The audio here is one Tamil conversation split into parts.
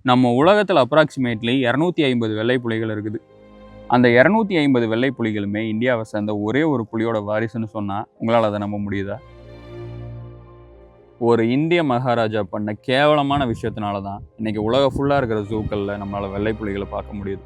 நம்ம உலகத்தில் அப்ராக்சிமேட்லி 250 வெள்ளை புலிகள் இருக்குது. அந்த 250 வெள்ளை புலிகளுமே இந்தியாவை சேர்ந்த ஒரே ஒரு புலியோட வாரிசுன்னு சொன்னால் உங்களால் அதை நம்ப முடியுதா? ஒரு இந்திய மகாராஜா பண்ண கேவலமான விஷயத்தினால தான் இன்னைக்கு உலகம் ஃபுல்லாக இருக்கிற ஜூக்களில் நம்மளால் வெள்ளை புலிகளை பார்க்க முடியுது.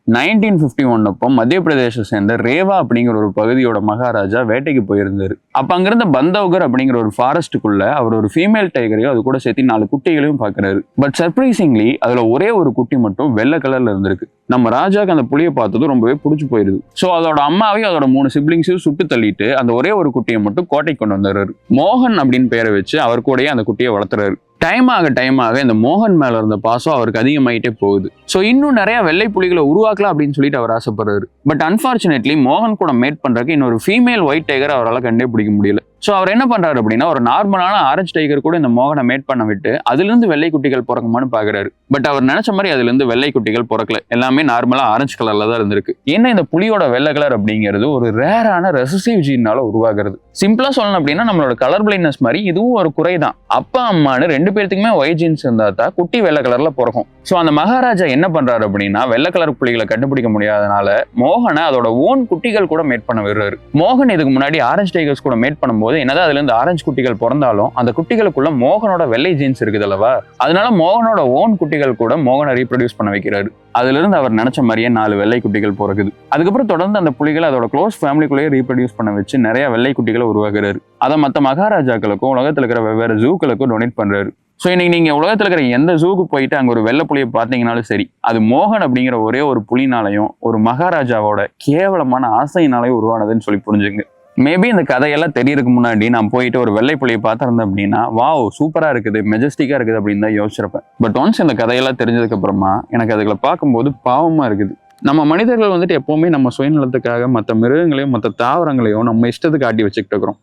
1951 அப்போ மத்திய பிரதேசத்தை சேர்ந்த ரேவா அப்படிங்கிற ஒரு பகுதியோட மகாராஜா வேட்டைக்கு போயிருந்தாரு. அப்ப அங்கிருந்த பந்தவ்கர் அப்படிங்கிற ஒரு ஃபாரஸ்ட்டுக்குள்ள அவர் ஒரு ஃபீமேல் டைகரையும் அது கூட சேர்த்து 4 குட்டிகளையும் பாக்குறாரு. பட் சர்ப்ரைசிங்லி அதுல ஒரே ஒரு குட்டி மட்டும் வெள்ளை கலர்ல இருந்திருக்கு. நம்ம ராஜாக்கு அந்த புலியை பார்த்ததும் ரொம்பவே பிடிச்சி போயிருது. ஸோ அதோட அம்மாவையும் அதோட 3 சிப்ளிங்ஸையும் சுட்டு தள்ளிட்டு அந்த ஒரே ஒரு குட்டியை மட்டும் கோட்டைக்கு கொண்டு வந்துடுறாரு. மோகன் அப்படின்னு பேரை வச்சு அவர் கூடயே அந்த குட்டியை வளர்த்துறாரு. டைம் ஆக இந்த மோகன் மேல இருந்த பாசம் அவருக்கு அதிகமாயிட்டே போகுது. ஸோ இன்னும் நிறைய வெள்ளை புலிகளை உருவாக்கலாம் அப்படின்னு சொல்லிட்டு அவர் ஆசைப்படுறாரு. பட் அன்பார்ச்சுனேட்லி மோகன் கூட மேட் பண்றதுக்கு இன்னொரு ஃபீமேல் ஒயிட் டைகர் அவரால் கண்டே பிடிக்க முடியல. ஸோ அவர் என்ன பண்றாரு அப்படின்னா ஒரு நார்மலான ஆரஞ்சு டைகர் கூட இந்த மோகனை மேட் பண்ண விட்டு அதுல இருந்து வெள்ளை குட்டிகள் பிறக்குமான்னு பாக்குறாரு. பட் அவர் நினைச்ச மாதிரி அதுல இருந்து வெள்ளை குட்டிகள் பிறக்கல. எல்லாமே நார்மலா ஆரஞ்சு கலர்ல தான் இருந்திருக்கு. ஏன்னா இந்த புலியோட வெள்ளை கலர் அப்படிங்கிறது ஒரு ரேரான ரெசசிவ் ஜீனால உருவாகிறது. சிம்பிளா சொல்லணும் அப்படின்னா நம்மளோட கலர் பிளைண்ட்னஸ் மாதிரி இதுவும் ஒரு குறைதான். அப்பா அம்மானு 2 பேர்த்துக்குமே ஒயிட் ஜீன்ஸ் இருந்தா தான் குட்டி வெள்ளை கலர்ல பிறக்கும். ஸோ அந்த மகாராஜா என்ன பண்றாரு அப்படின்னா வெள்ளை கலர் புலிகளை கண்டுபிடிக்க முடியாதனால மோகனை அதோட ஓன் குட்டிகள் கூட மேட் பண்ண விடுறாரு. மோகன் இதுக்கு முன்னாடி ஆரஞ்சு டைகர்ஸ் கூட மேட் பண்ணும்போது என்னதான் அதுல இருந்து ஆரஞ்சு குட்டிகள் பிறந்தாலும் அந்த குட்டிகளுக்குள்ள மோகனோட வெள்ளை ஜீன்ஸ் இருக்குது அல்லவா, அதனால மோகனோட ஓன் குட்டிகள் கூட மோகனை ரீப்ரொடியூஸ் பண்ண வைக்கிறாரு. அதுல இருந்து அவர் நினைச்ச மாதிரியே 4 வெள்ளை குட்டிகள் பிறகுது. அதுக்கப்புறம் தொடர்ந்து அந்த புலிகளை அதோட க்ளோஸ் ஃபேமிலிக்குள்ளேயே ரீப்ரொடியூஸ் பண்ண வச்சு நிறைய வெள்ளை குட்டிகளை உருவாக்குறாரு. அதை மற்ற மகாராஜாக்களுக்கும் உலகத்தில் இருக்கிற வெவ்வேறு ஜூக்களுக்கும் டொனேட் பண்றாரு. ஸோ இன்னைக்கு நீங்க உலகத்தில் இருக்கிற எந்த ஜூக்கு போயிட்டு அங்க ஒரு வெள்ளை புலியை பார்த்தீங்கன்னாலும் சரி, அது மோகன் அப்படிங்கிற ஒரே ஒரு புலினாலையும் ஒரு மகாராஜாவோட கேவலமான ஆசையினாலையும் உருவானதுன்னு சொல்லி புரிஞ்சுங்க. மேபி இந்த கதையெல்லாம் தெரியறதுக்கு முன்னாடி நான் போயிட்டு ஒரு வெள்ளை புலியை பார்த்திருந்தேன் அப்படின்னா வாவ் சூப்பரா இருக்குது, மெஜஸ்டிக்கா இருக்குது அப்படின்னு தான் யோசிச்சிருப்பேன். பட் ஒன்ஸ் இந்த கதையெல்லாம் தெரிஞ்சதுக்கு அப்புறமா எனக்கு அதுகளை பார்க்கும்போது பாவமா இருக்குது. நம்ம மனிதர்கள் எப்பவுமே நம்ம சுயநலத்துக்காக மற்ற மிருகங்களையும் மற்ற தாவரங்களையும் நம்ம இஷ்டத்துக்கு ஆட்டி வச்சுக்கிட்டு இருக்கிறோம்.